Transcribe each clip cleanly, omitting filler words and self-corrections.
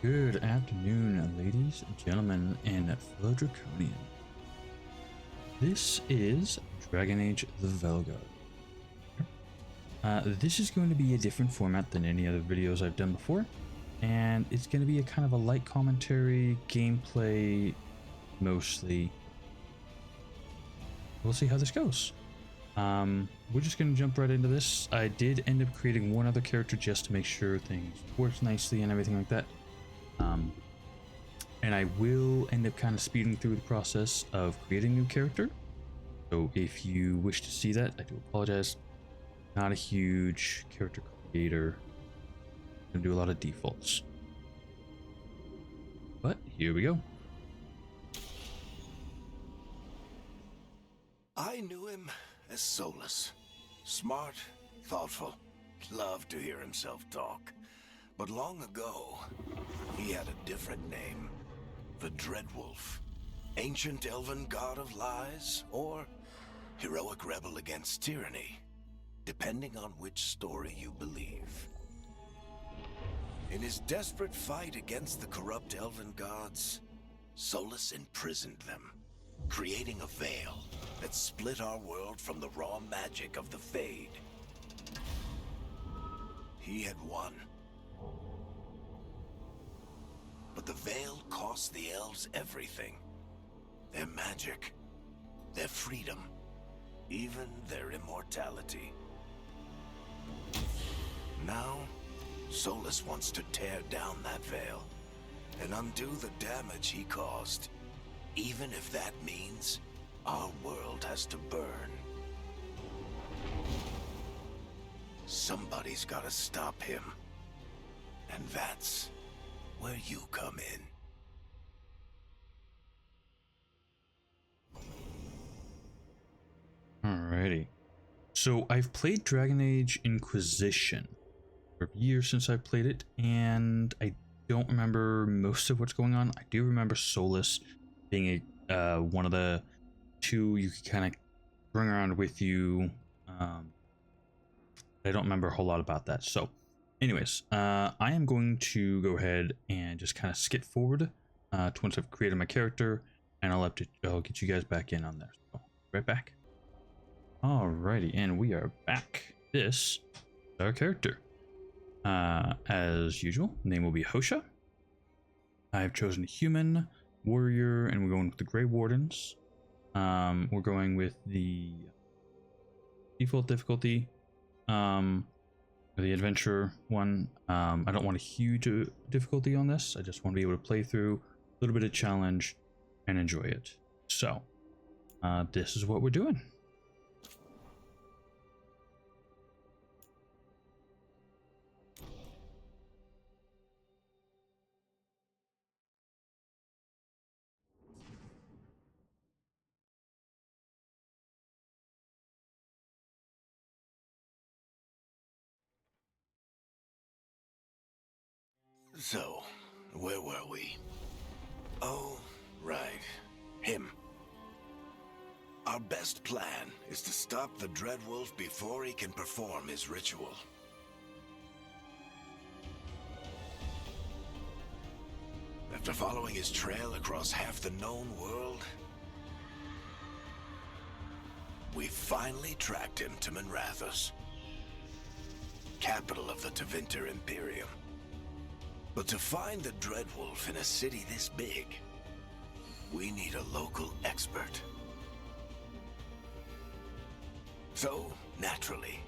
Good afternoon, ladies, gentlemen, and fellow Draconian. This is Dragon Age the Veilguard. This is going to be a different format than any other videos I've done before, and it's going to be a kind of a light commentary, gameplay, mostly. We'll see how this goes. We're just going to jump right into this. I did end up creating one other character just to make sure things worked nicely and everything like that. And I will end up kind of speeding through the process of creating a new character. So if you wish to see that, I do apologize. Not a huge character creator. I'm gonna do a lot of defaults. But here we go. I knew him as Solus. Smart, thoughtful, loved to hear himself talk. But long ago, he had a different name. The Dreadwolf. Ancient elven god of lies, or heroic rebel against tyranny, depending on which story you believe. In his desperate fight against the corrupt elven gods, Solus imprisoned them, creating a veil that split our world from the raw magic of the Fade. He had won. But the veil cost the elves everything. Their magic, their freedom, even their immortality. Now, Solus wants to tear down that veil and undo the damage he caused, even if that means our world has to burn. Somebody's gotta stop him. And that's where you come in. Alrighty. So I've played Dragon Age Inquisition for years since I've played it, and I don't remember most of what's going on. I do remember Solus being a one of the two you could kind of bring around with you. I don't remember a whole lot about that. So anyways, I am going to go ahead and just kind of skip forward to once I've created my character, and I'll get you guys back in on there. So, right back. Alrighty, and we are back. This is our character. As usual, name will be Hosha. I've chosen a human, warrior, and we're going with the Grey Wardens. We're going with the default difficulty. The adventure one. I don't want a huge difficulty on this. I just want to be able to play through a little bit of challenge and enjoy it. So, this is what we're doing. So, where were we? Oh, right. Him. Our best plan is to stop the Dreadwolf before he can perform his ritual. After following his trail across half the known world, we finally tracked him to Minrathous, capital of the Tevinter Imperium. But to find the Dreadwolf in a city this big, we need a local expert. So, naturally,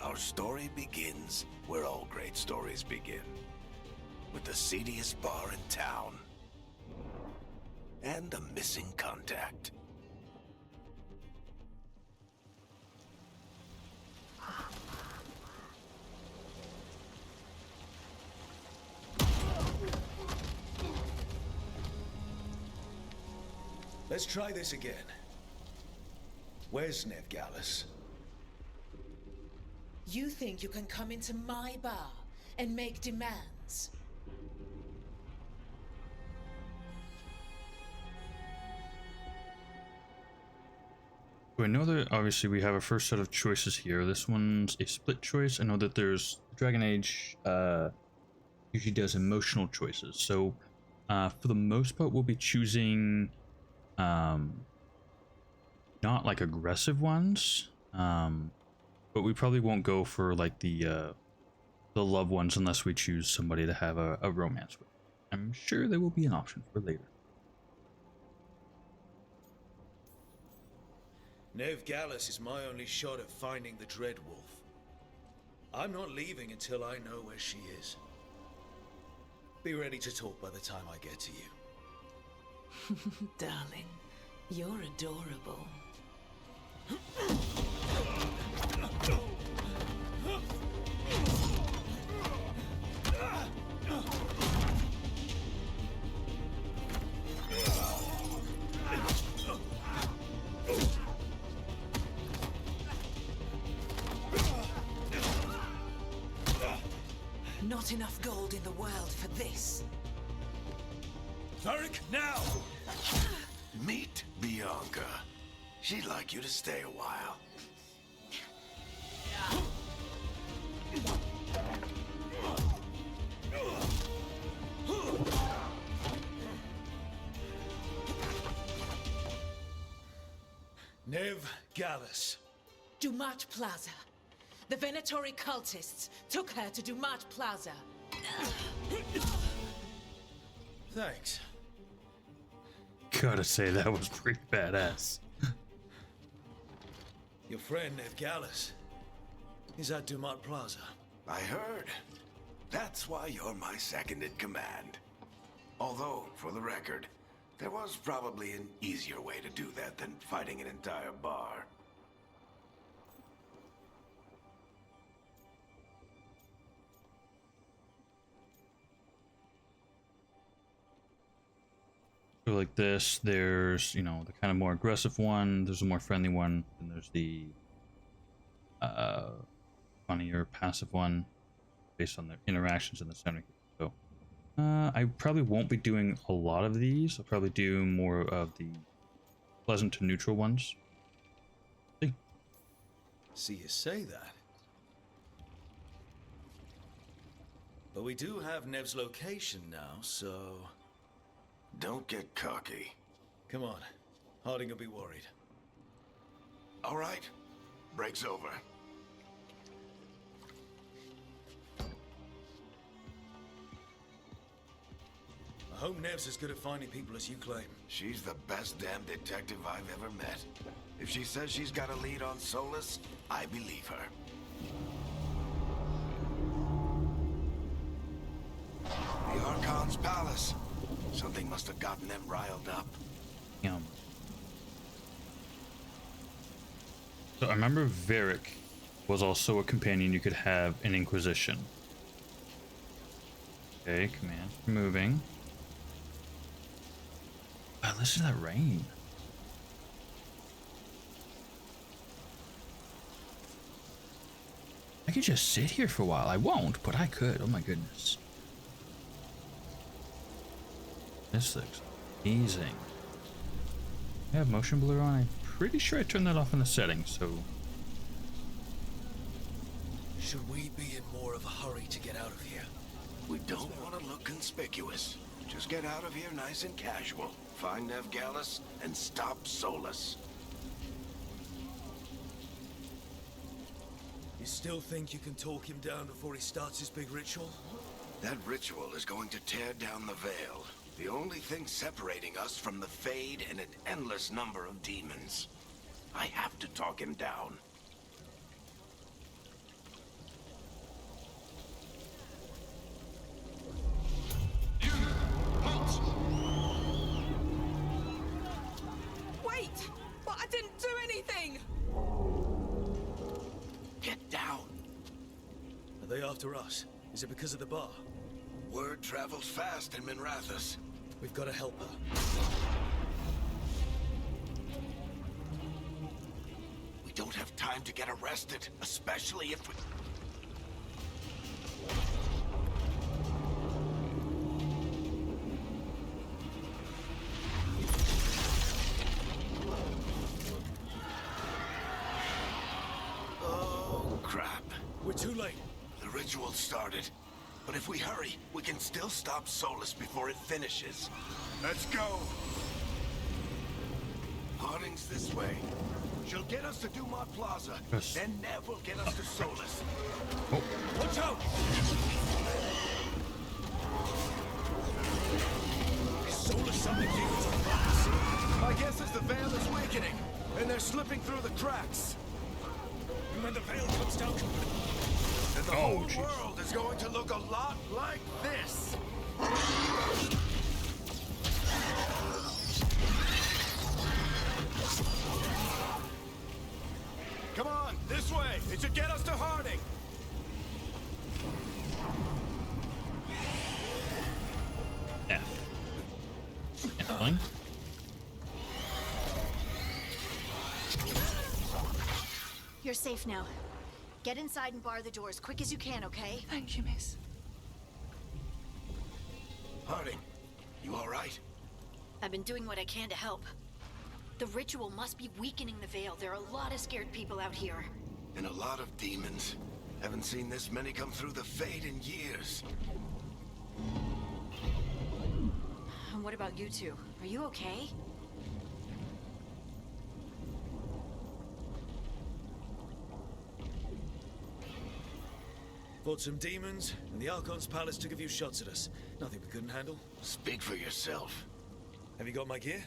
our story begins where all great stories begin. With the seediest bar in town. And a missing contact. Let's try this again. Where's Ned Gallus? You think you can come into my bar and make demands? So I know that obviously we have a first set of choices here. This one's a split choice. I know that there's Dragon Age usually does emotional choices. So for the most part, we'll be choosing not like aggressive ones, but we probably won't go for like the loved ones unless we choose somebody to have a romance with. I'm sure there will be an option for later. Nev Gallus is my only shot at finding the Dread Wolf. I'm not leaving until I know where she is. Be ready to talk by the time I get to you. Darling, you're adorable. Not enough gold in the world for this. Varric, now! Meet Bianca. She'd like you to stay a while. Nev Gallus. Dumat Plaza. The Venatori cultists took her to Dumat Plaza. Thanks. Gotta say, that was pretty badass. Your friend Nev Gallus is at Dumat Plaza. I heard. That's why you're my second in command. Although, for the record, there was probably an easier way to do that than fighting an entire bar. So like this, there's, you know, the kind of more aggressive one, there's a more friendly one, and there's the funnier passive one based on their interactions in the center. So I probably won't be doing a lot of these. I'll probably do more of the pleasant to neutral ones. See you say that. But we do have Nev's location now, so... Don't get cocky. Come on. Harding will be worried. All right. Break's over. I hope Nev's as good at finding people as you claim. She's the best damn detective I've ever met. If she says she's got a lead on Solus, I believe her. The Archon's palace. Something must have gotten them riled up. So I remember Varric was also a companion you could have in Inquisition. Okay, command moving. Wow, listen to that rain. I could just sit here for a while. I won't, but I could. Oh my goodness. This looks amazing. I have motion blur on. I'm pretty sure I turned that off in the settings, so... Should we be in more of a hurry to get out of here? We don't want to look conspicuous. Just get out of here nice and casual. Find Nev Gallus and stop Solus. You still think you can talk him down before he starts his big ritual? That ritual is going to tear down the veil. The only thing separating us from the Fade and an endless number of demons. I have to talk him down. Wait! But I didn't do anything! Get down. Are they after us? Is it because of the bar? Word travels fast in Minrathous. We've got to help her. We don't have time to get arrested, especially if we... Oh, crap. We're too late. The ritual started. But if we hurry, we can still stop Solus before it finishes. Let's go! Harding's this way. She'll get us to Dumont Plaza. Yes. Then Nev will get us to Solus. Oh. Watch out! Is Solus something demons are practicing? My guess is the Veil is weakening, and they're slipping through the cracks. And when the veil comes down, And the Oh, whole jeez. world is going to look a lot like this. Come on, this way. It should get us to Harding. F. Fine. You're safe now. Get inside and bar the door as quick as you can, okay? Thank you, miss. Harding, you all right? I've been doing what I can to help. The ritual must be weakening the Veil. There are a lot of scared people out here. And a lot of demons. Haven't seen this many come through the Fade in years. And what about you two? Are you okay? fought some demons, and the Archon's palace took a few shots at us. Nothing we couldn't handle. Speak for yourself. Have you got my gear?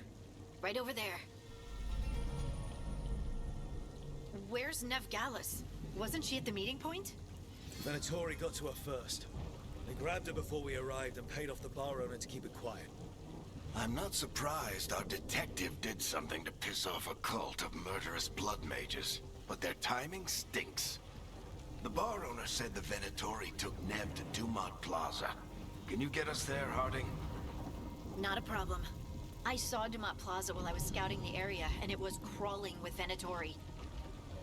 Right over there. Where's Nev Gallus? Wasn't she at the meeting point? Venatori got to her first. They grabbed her before we arrived and paid off the bar owner to keep it quiet. I'm not surprised our detective did something to piss off a cult of murderous blood mages, but their timing stinks. The bar owner said the Venatori took Nev to Dumont Plaza. Can you get us there, Harding? Not a problem. I saw Dumont Plaza while I was scouting the area, and it was crawling with Venatori.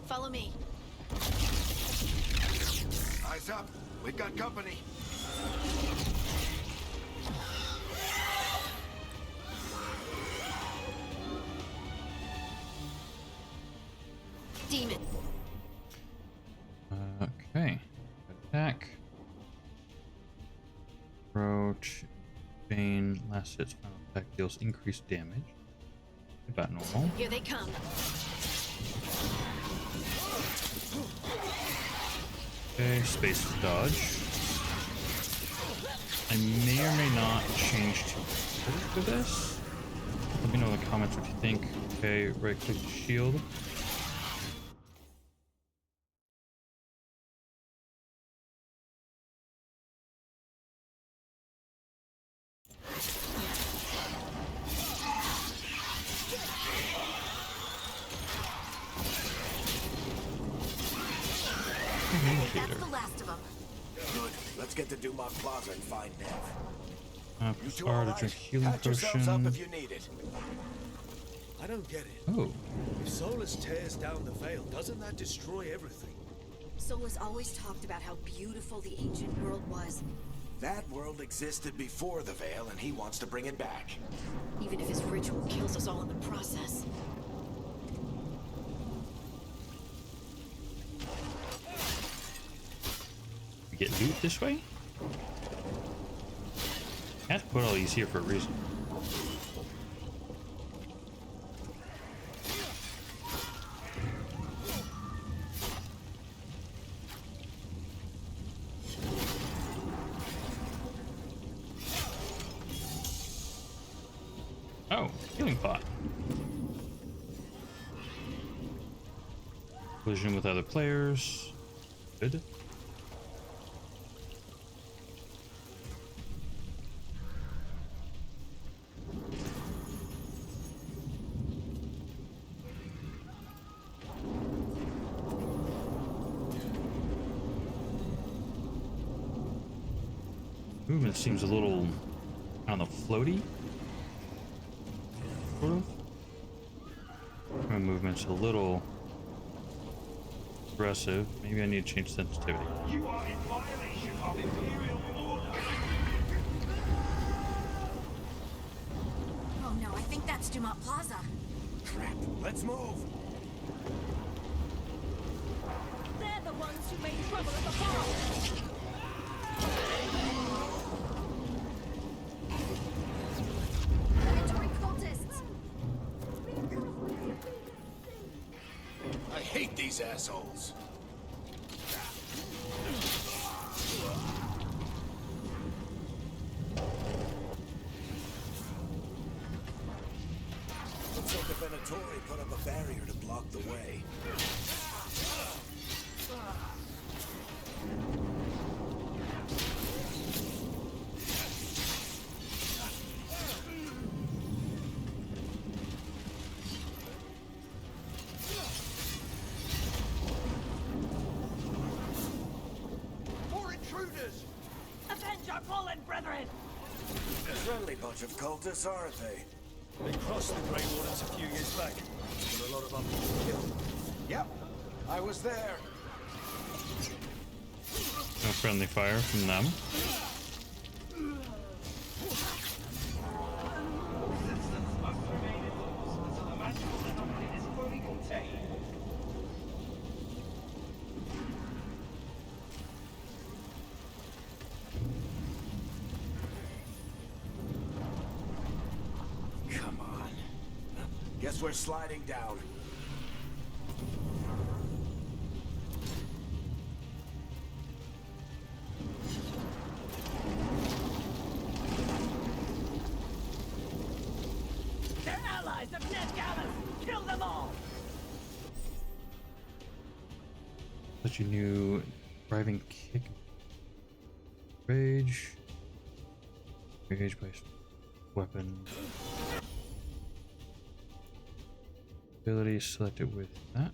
Follow me. Eyes up. We've got company. Demon. Okay. Attack. Approach. Bane. Last hit's final attack deals increased damage. About normal. Here they come. Okay, space dodge. I may or may not change to for this. Let me know in the comments what you think. Okay, right click the shield. That's the last of them. Good. Let's get to Dumont Plaza and find Nev. You two Far all to right? drink healing Patch yourselves up potion. if you need it. I don't get it. Oh, If Solus tears down the veil, doesn't that destroy everything? Solus always talked about how beautiful the ancient world was, That world existed before the Veil, and he wants to bring it back. even if his ritual kills us all in the process. we get loot this way? I have to put all these here for a reason. Oh, healing pot. Collision with other players. Good. Movement seems a little, I don't know, floaty. Sort of. My movement's a little aggressive. Maybe I need to change sensitivity. You are in violation of Imperial order. Oh no, I think that's Dumont Plaza. Crap. Let's move. They're the ones who made trouble at the bar. these assholes. Looks like the Venatori put up a barrier to block the way. More intruders! Avenge our fallen brethren! Friendly bunch of cultists, aren't they? They crossed the Grey Waters a few years back. But a lot of our people killed. Yep, I was there. No friendly fire from them. Resistance must remain indoors until the magical anomaly is fully contained. Come on. Guess we're sliding down. They're allies of Ned Gallus! Kill them all! Such a new driving kick. Rage. Rage by weapon. Ability selected with that.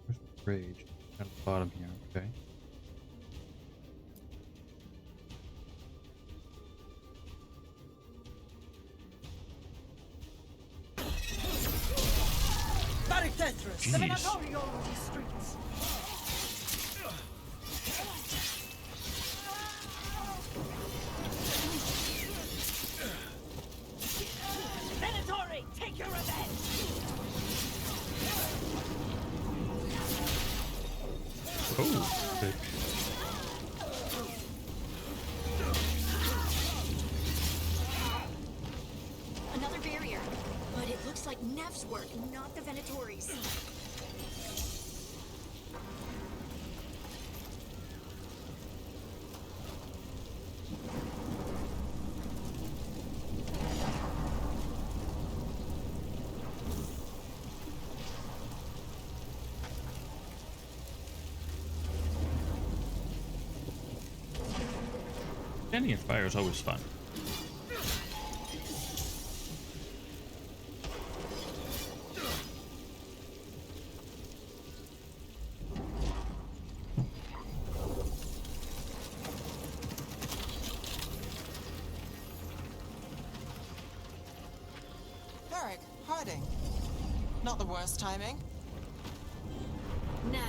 Where's rage? At the bottom here, okay. Tetris! The Jeez. Venatori own these streets! Venatori, take your revenge! Oh, okay. Another barrier. But it looks like Nev's work, not the Venatori's. Standing in fire is always fun. Eric, hiding. Not the worst timing. Nev,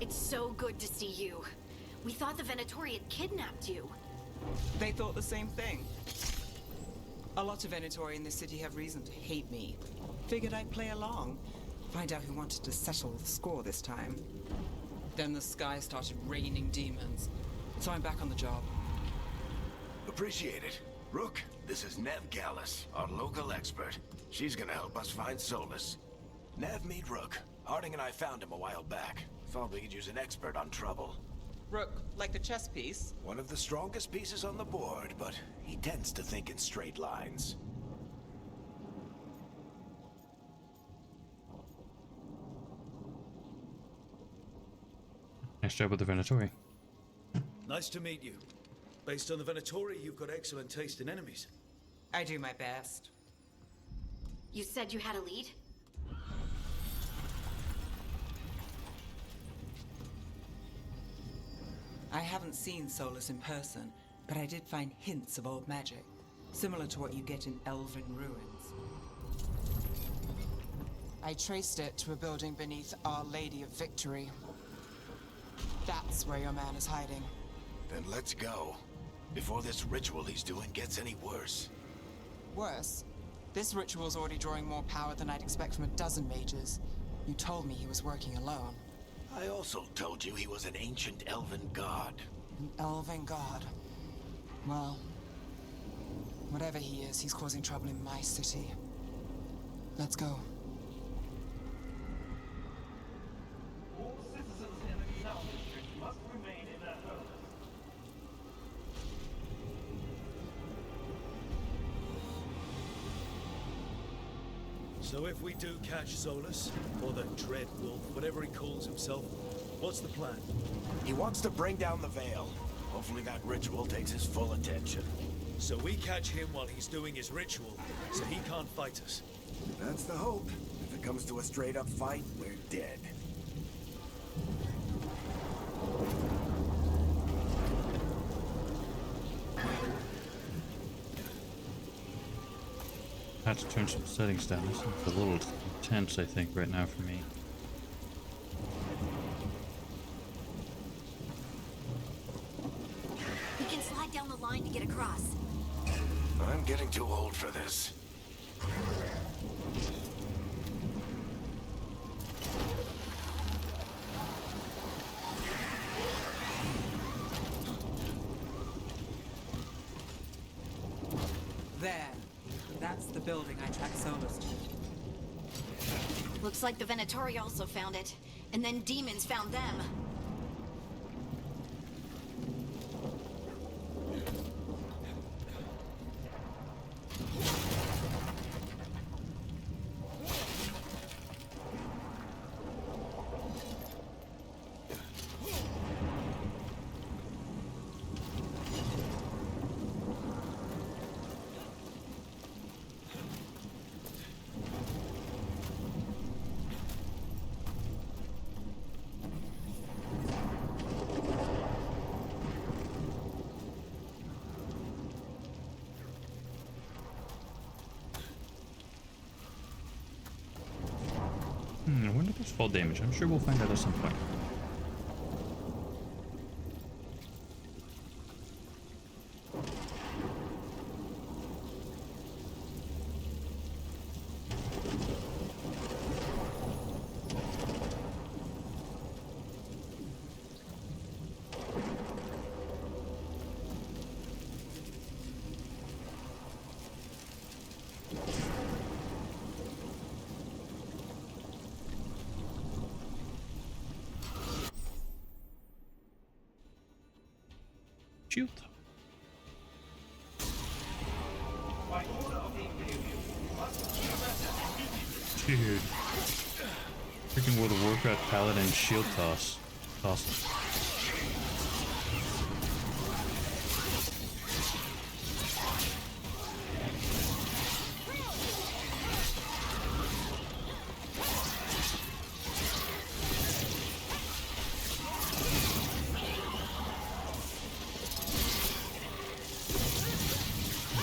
it's so good to see you. We thought the Venatori had kidnapped you. They thought the same thing. A lot of Venatori in this city have reason to hate me. Figured I'd play along. Find out who wanted to settle the score this time. Then the sky started raining demons. So I'm back on the job. Appreciate it. Rook, this is Nev Gallus, our local expert. She's gonna help us find Solus. Nev, meet Rook. Harding and I found him a while back. Thought we could use an expert on trouble. Rook, like the chess piece? One of the strongest pieces on the board, but he tends to think in straight lines. Nice job with the Venatori. Nice to meet you. Based on the Venatori, you've got excellent taste in enemies. I do my best. You said you had a lead? I haven't seen Solus in person, but I did find hints of old magic, similar to what you get in elven ruins. I traced it to a building beneath Our Lady of Victory. That's where your man is hiding. Then let's go. Before this ritual he's doing gets any worse. Worse, this ritual's already drawing more power than I'd expect from a dozen mages. You told me he was working alone. I also told you he was an ancient elven god. An elven god. Well, whatever he is, he's causing trouble in my city. Let's go. So if we do catch Solus, or the Dread Wolf, whatever he calls himself, what's the plan? He wants to bring down the Veil. Hopefully that ritual takes his full attention. So we catch him while he's doing his ritual, so he can't fight us. That's the hope. If it comes to a straight-up fight, we're dead. I have to turn some settings down. This is a little intense, I think, right now for me. We can slide down the line to get across. I'm getting too old for this. There. That's the building I tracked Solus to. Looks like the Venatori also found it. And then demons found them. When did this fall damage? I'm sure we'll find out at some point. Shield. By order of the Imperium, you must keep us Dude. Freaking World of Warcraft Paladin shield toss. Awesome.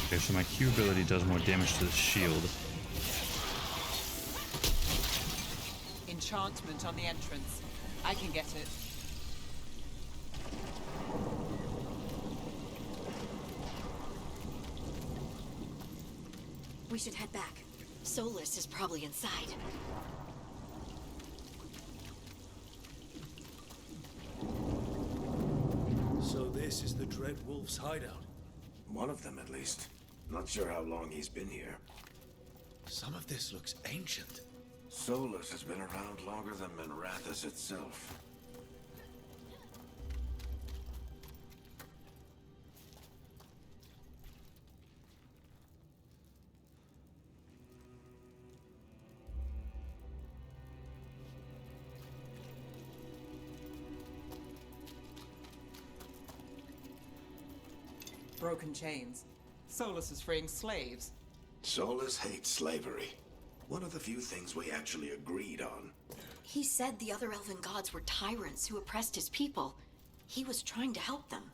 Okay, so my Q ability does more damage to the shield. Enchantment on the entrance. I can get it. We should head back. Solus is probably inside. So this is the Dread Wolf's hideout. One of them, at least. Not sure how long he's been here. Some of this looks ancient. Solus has been around longer than Minrathous itself. Broken chains. Solus is freeing slaves. Solus hates slavery. One of the few things we actually agreed on. He said the other elven gods were tyrants who oppressed his people. He was trying to help them.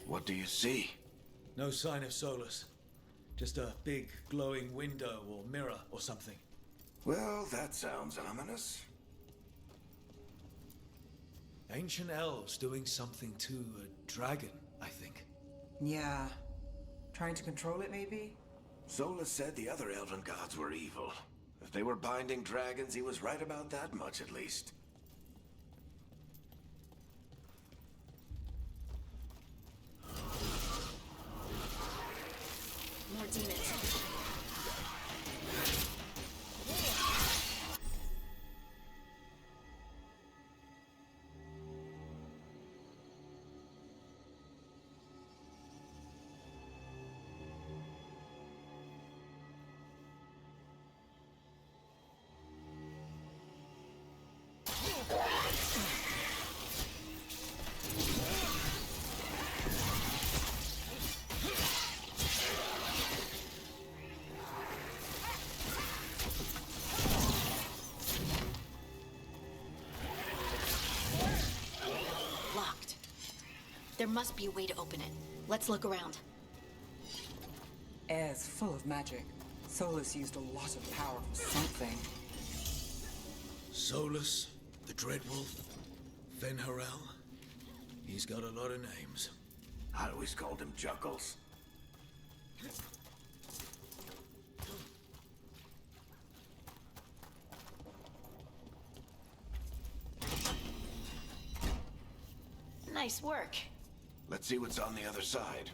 What do you see? No sign of Solus. Just a big glowing window or mirror or something. Well, that sounds ominous. Ancient elves doing something to a dragon, I think. Yeah. Trying to control it, maybe? Solus said the other elven gods were evil. If they were binding dragons, he was right about that much, at least. More demons. There must be a way to open it. Let's look around. Air's full of magic. Solus used a lot of power for something. Solus, the Dreadwolf, Venharel. He's got a lot of names. I always called him Juggles. Nice work. Let's see what's on the other side.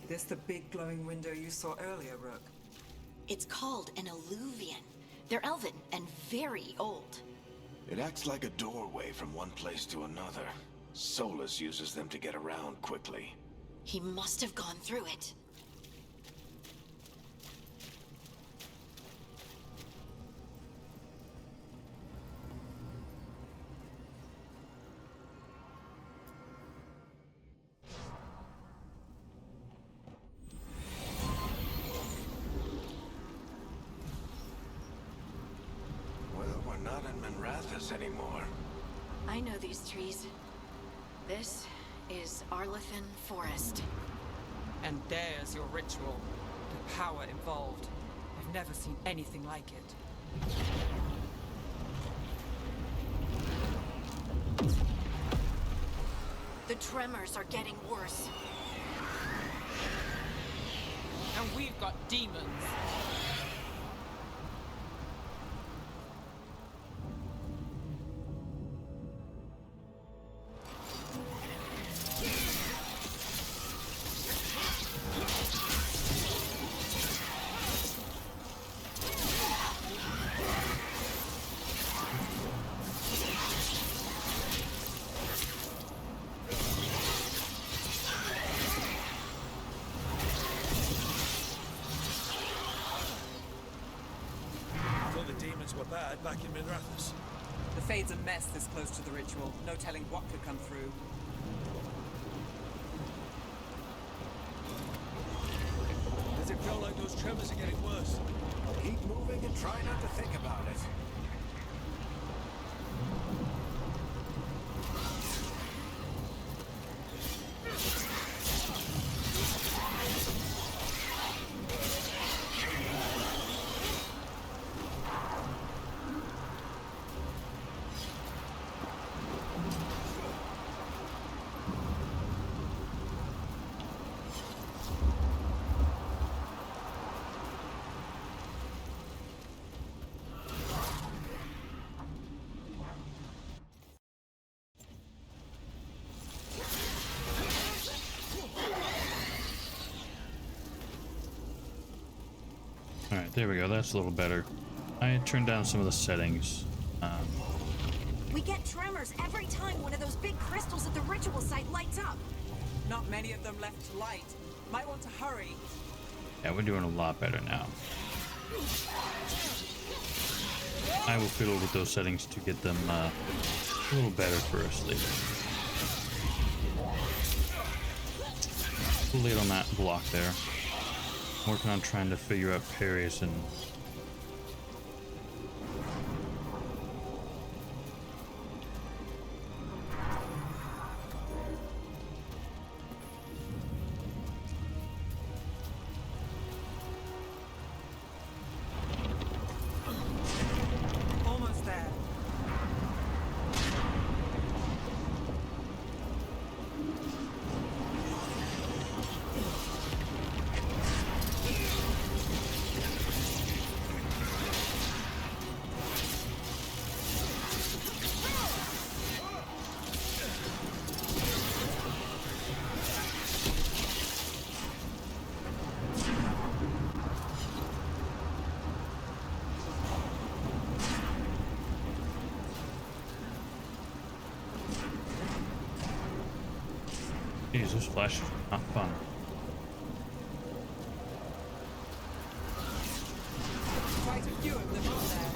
This the big glowing window you saw earlier, Rook? It's called an alluvian. They're elven and very old. It acts like a doorway from one place to another. Solus uses them to get around quickly. He must have gone through it. Well, we're not in Minrathous anymore. I know these trees. This is Arlethan Forest. And there's your ritual. The power involved. I've never seen anything like it. The tremors are getting worse. And we've got demons. Thought the demons were bad back in Minrathous. The Fade's a mess this close to the ritual. No telling what could come through. Does it feel like those tremors are getting worse? Keep moving and try not to think about it. Alright, there we go. That's a little better. I turned down some of the settings. We get tremors every time one of those big crystals at the ritual site lights up. Not many of them left to light. Might want to hurry. Yeah, we're doing a lot better now. I will fiddle with those settings to get them a little better for us later. A little late on that block there. Working on trying to figure out parries and Almost there. Jeez, this flash is not fun. Quite a few of them, aren't there?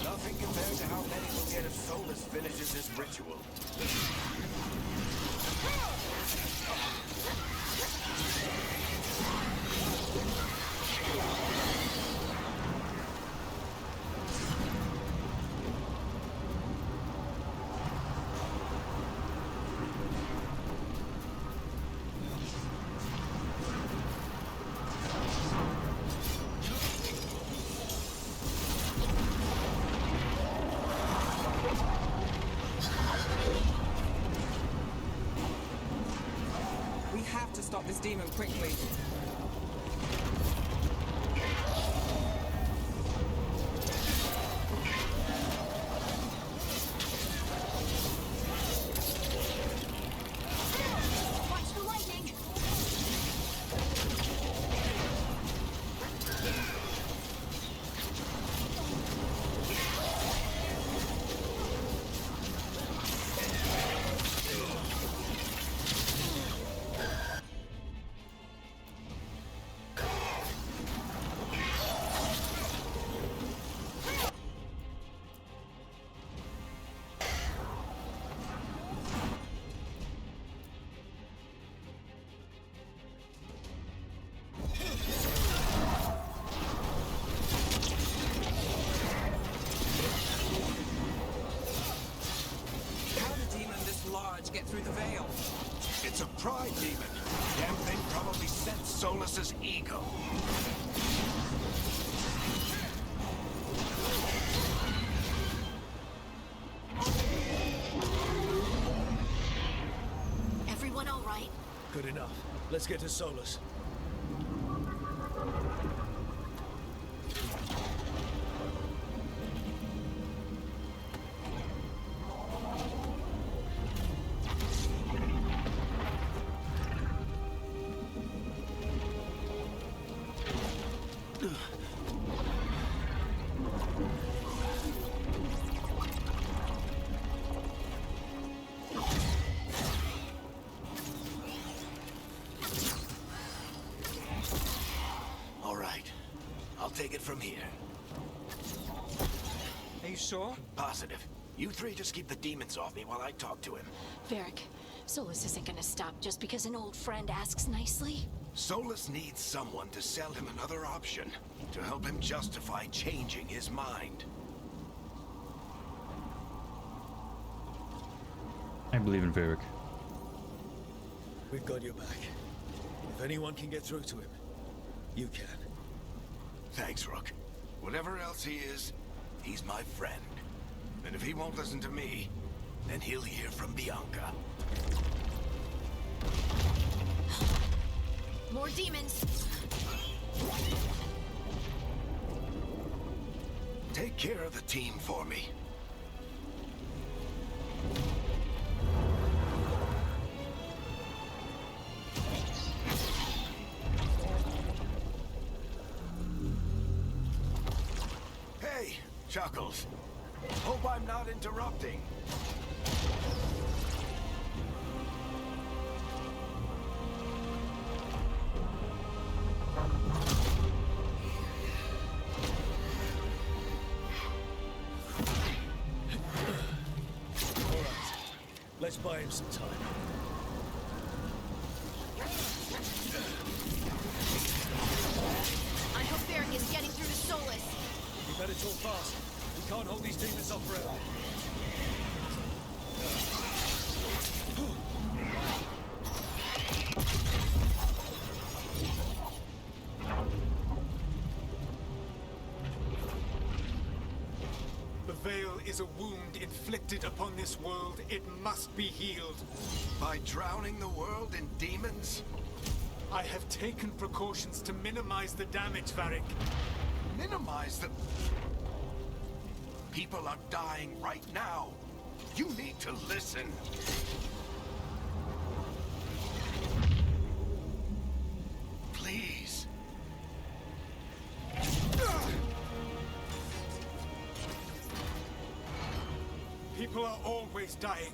Nothing compared to how many we'll get if Solus finishes this ritual. We have to stop this demon quickly. Watch the lightning! How did a demon this large get through the veil? It's a pride demon. Damn thing probably sent Solus's ego. Everyone all right? Good enough. Let's get to Solus. All right. I'll take it from here. Are you sure? Positive. You three just keep the demons off me while I talk to him. Varric, Solus isn't gonna stop just because an old friend asks nicely. Solus needs someone to sell him another option, to help him justify changing his mind. I believe in Varric. We've got your back. If anyone can get through to him, you can. Thanks, Rook. Whatever else he is, he's my friend. And if he won't listen to me, then he'll hear from Bianca. More demons! Take care of the team for me. Hey, Chuckles. Hope I'm not interrupting. Let's buy him some time. I hope Varric is getting through to Solus. You better talk fast. We can't hold these demons off forever. The veil is a wound inflicted upon this world. It must be healed. By drowning the world in demons? I have taken precautions to minimize the damage, Varric. Minimize the... People are dying right now. You need to listen. Please. People are always dying.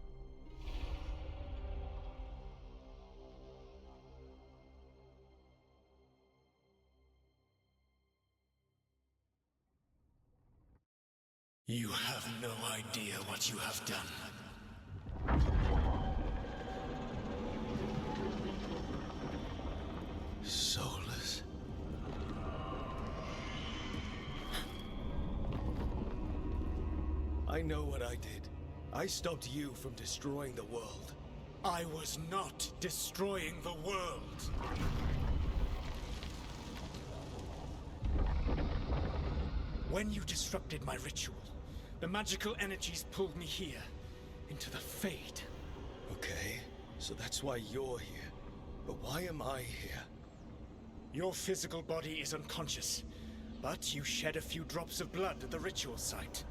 You have no idea what you have done. Soulless. I know what I did. I stopped you from destroying the world. I was not destroying the world. When you disrupted my ritual, the magical energies pulled me here, into the Fade. Okay, so that's why you're here. But why am I here? Your physical body is unconscious, but you shed a few drops of blood at the ritual site.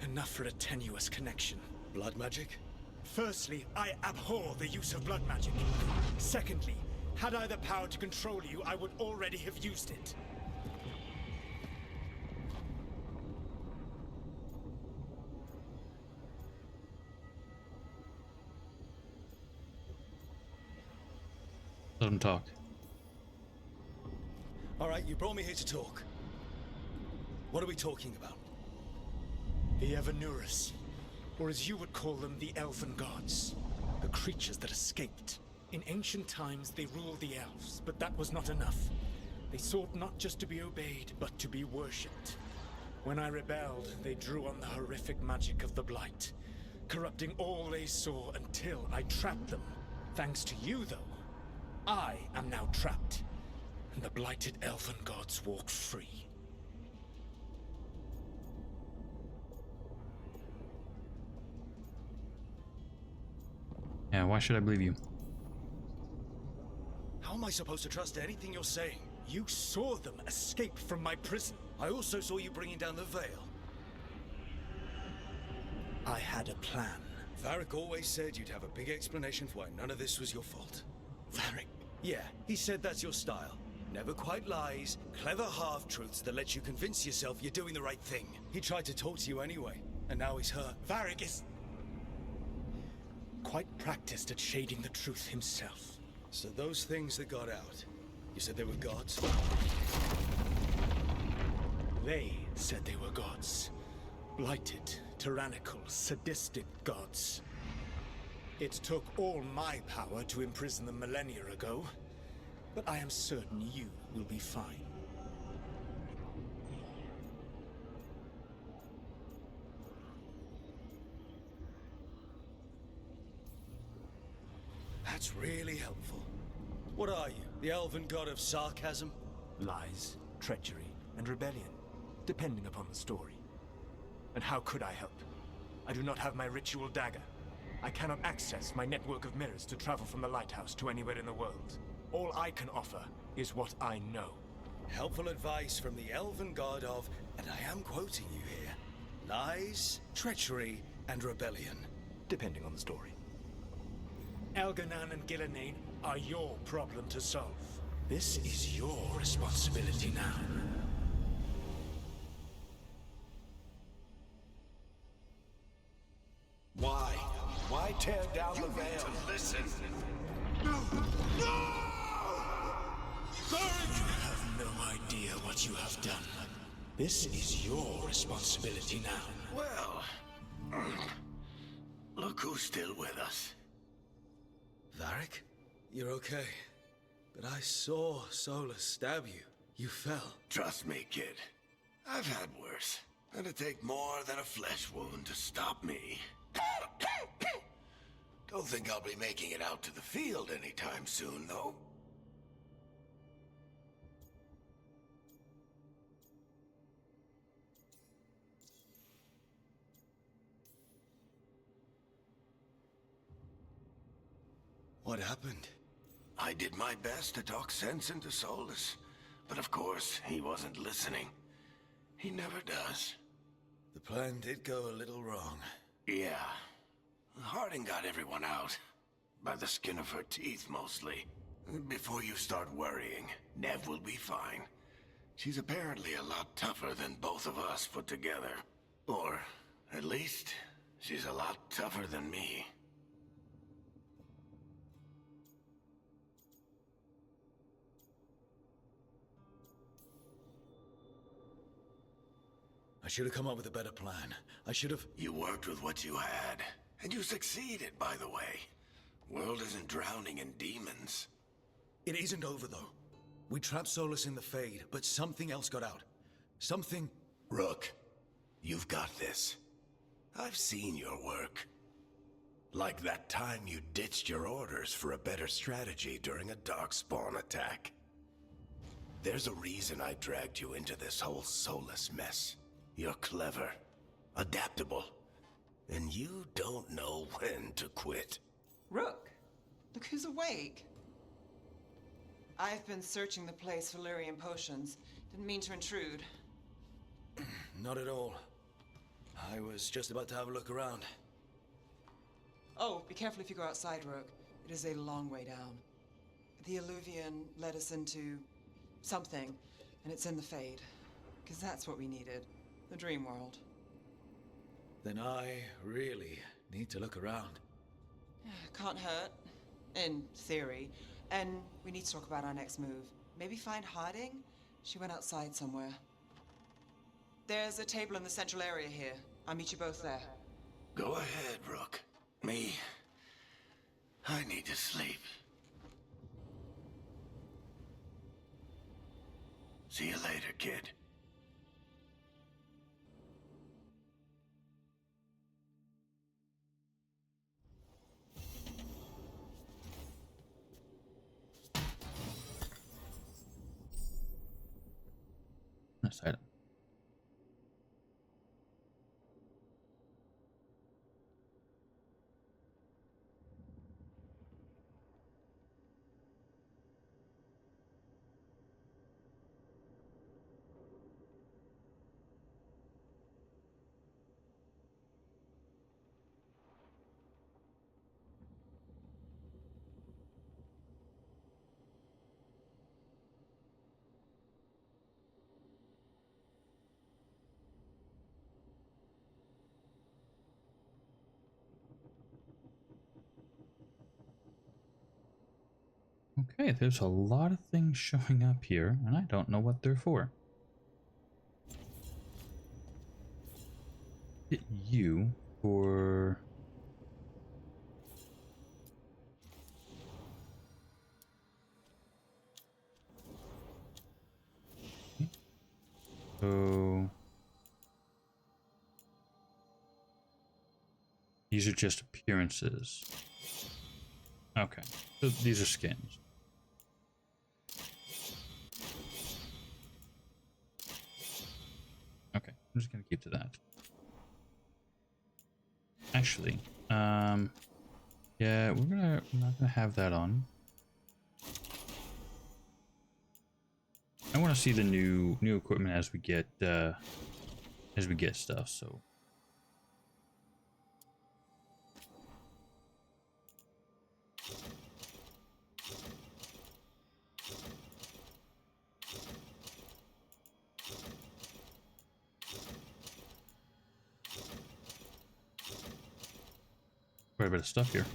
Enough for a tenuous connection. Blood magic? Firstly, I abhor the use of blood magic. Secondly, had I the power to control you, I would already have used it. Let him talk. All right, you brought me here to talk. What are we talking about? The Evanurus, or as you would call them, the Elven Gods. The creatures that escaped. In ancient times, they ruled the elves, but that was not enough. They sought not just to be obeyed, but to be worshipped. When I rebelled, they drew on the horrific magic of the Blight, corrupting all they saw until I trapped them. Thanks to you, though, I am now trapped, and the blighted Elven Gods walk free. Yeah, why should I believe you? How am I supposed to trust anything you're saying? You saw them escape from my prison. I also saw you bringing down the veil. I had a plan. Varric always said you'd have a big explanation for why none of this was your fault. Varric? Yeah, he said that's your style. Never quite lies, clever half-truths that let you convince yourself you're doing the right thing. He tried to talk to you anyway, and now he's hurt. Varric is quite practiced at shading the truth himself. So those things that got out, you said they were gods? They said they were gods. Blighted, tyrannical, sadistic gods. It took all my power to imprison them millennia ago, but I am certain you will be fine. That's really helpful. What are you, the elven god of sarcasm? Lies, treachery, and rebellion, depending upon the story. And how could I help? I do not have my ritual dagger. I cannot access my network of mirrors to travel from the lighthouse to anywhere in the world. All I can offer is what I know. Helpful advice from the elven god of, and I am quoting you here, lies, treachery, and rebellion. Depending on the story. Elganan and Gillenane are your problem to solve. This is your responsibility now. Why? Why tear down the veil? Listen. No! No! You have no idea what you have done. This is your responsibility now. Well, look who's still with us. Varric? You're okay. But I saw Solus stab you. You fell. Trust me, kid. I've had worse. It'd take more than a flesh wound to stop me. Don't think I'll be making it out to the field anytime soon, though. What happened? I did my best to talk sense into Solus, but of course, he wasn't listening. He never does. The plan did go a little wrong. Yeah. Harding got everyone out. By the skin of her teeth, mostly. Before you start worrying, Nev will be fine. She's apparently a lot tougher than both of us put together. Or, at least, she's a lot tougher than me. I should have come up with a better plan. I should have... You worked with what you had, and you succeeded, by the way. World isn't drowning in demons. It isn't over, though. We trapped Solus in the Fade, but something else got out. Something... Rook, you've got this. I've seen your work. Like that time you ditched your orders for a better strategy during a darkspawn attack. There's a reason I dragged you into this whole Solus mess. You're clever, adaptable, and you don't know when to quit. Rook, look who's awake. I've been searching the place for Lyrian potions. Didn't mean to intrude. Not at all. I was just about to have a look around. Oh, be careful if you go outside, Rook. It is a long way down. The Alluvian led us into something, and it's in the Fade. Because that's what we needed. The dream world. Then I really need to look around. Can't hurt. In theory. And we need to talk about our next move. Maybe find Harding? She went outside somewhere. There's a table in the central area here. I'll meet you both there. Go ahead, Rook. Me, I need to sleep. See you later, kid. Nice item. Okay, there's a lot of things showing up here, and I don't know what they're for. Hit you for... Okay. So... These are just appearances. Okay, so these are skins. Okay, I'm just gonna keep to that. Actually, yeah, we're not gonna have that on. I want to see the new equipment as we get stuff. So. Quite a bit of stuff here.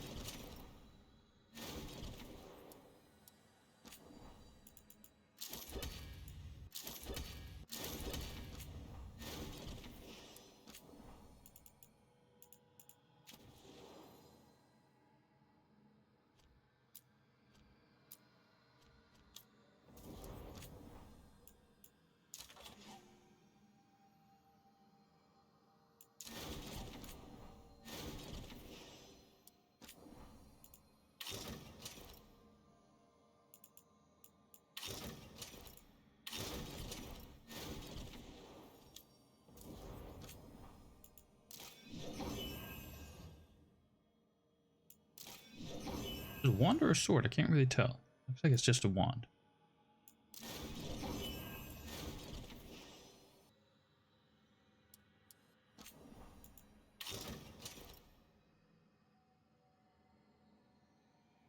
Is it a wand or a sword? I can't really tell. Looks like it's just a wand.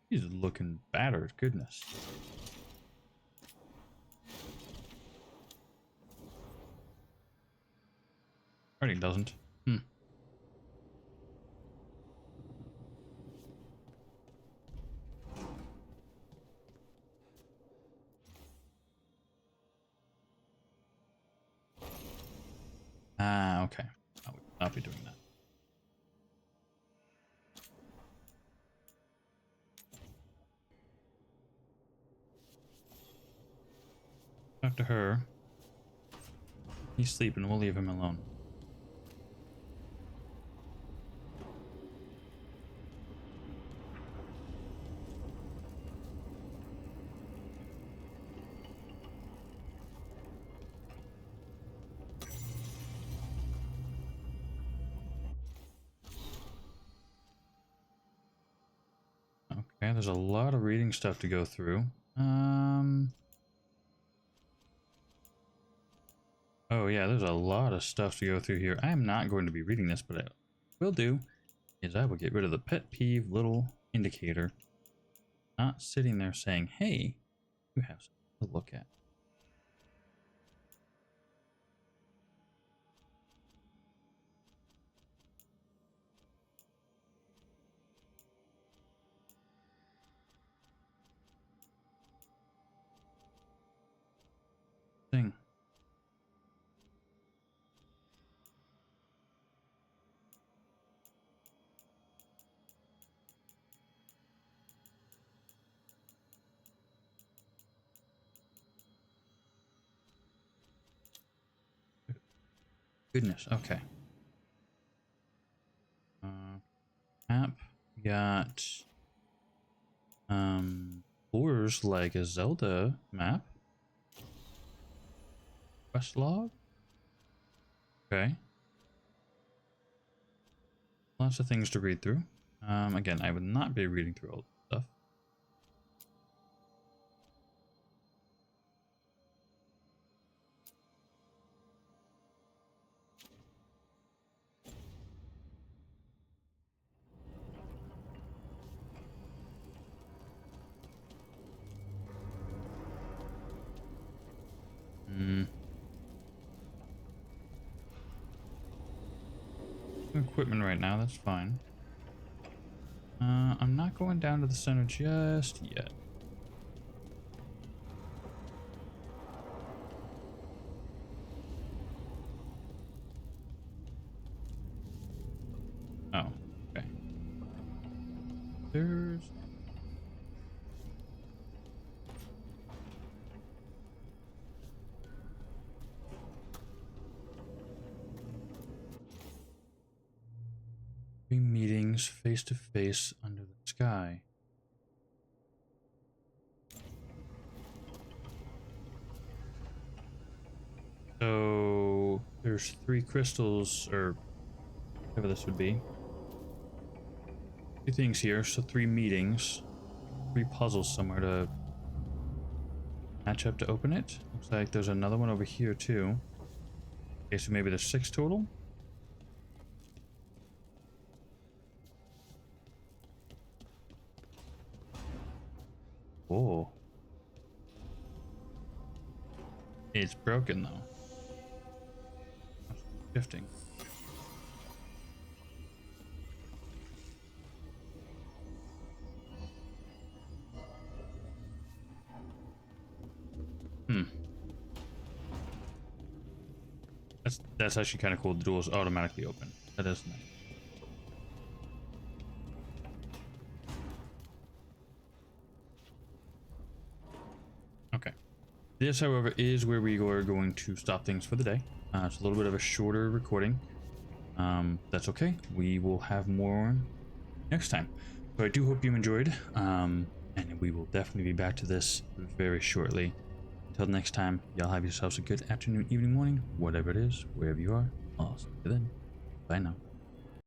He's looking battered, goodness. Harding doesn't. Ah, okay. I would not be doing that. Talk to her. He's sleeping. We'll leave him alone. Okay, there's a lot of reading stuff to go through. Oh yeah, there's a lot of stuff to go through here. I am not going to be reading this, but I will do is I will get rid of the pet peeve little indicator. Not sitting there saying, hey, you have something to look at. Thing. Goodness, okay. Map. We got floors like a Zelda map. Quest log. Okay. Lots of things to read through. Again, I would not be reading through all this stuff. Equipment right now, that's fine. I'm not going down to the center just yet. Oh, okay. There's... three meetings face to face under the sky. So there's 3 crystals, or whatever this would be. 2 things here, so 3 meetings, 3 puzzles somewhere to match up to open it. Looks like there's another one over here too. Okay, so maybe there's 6 total. Oh. It's broken though. Shifting. That's actually kind of cool. The doors automatically open. That is nice. Okay. This, however, is where we are going to stop things for the day. It's a little bit of a shorter recording. That's okay. We will have more next time. So I do hope you enjoyed. And we will definitely be back to this very shortly. Until next time, y'all have yourselves a good afternoon, evening, morning, whatever it is, wherever you are. I'll see you then. Bye now.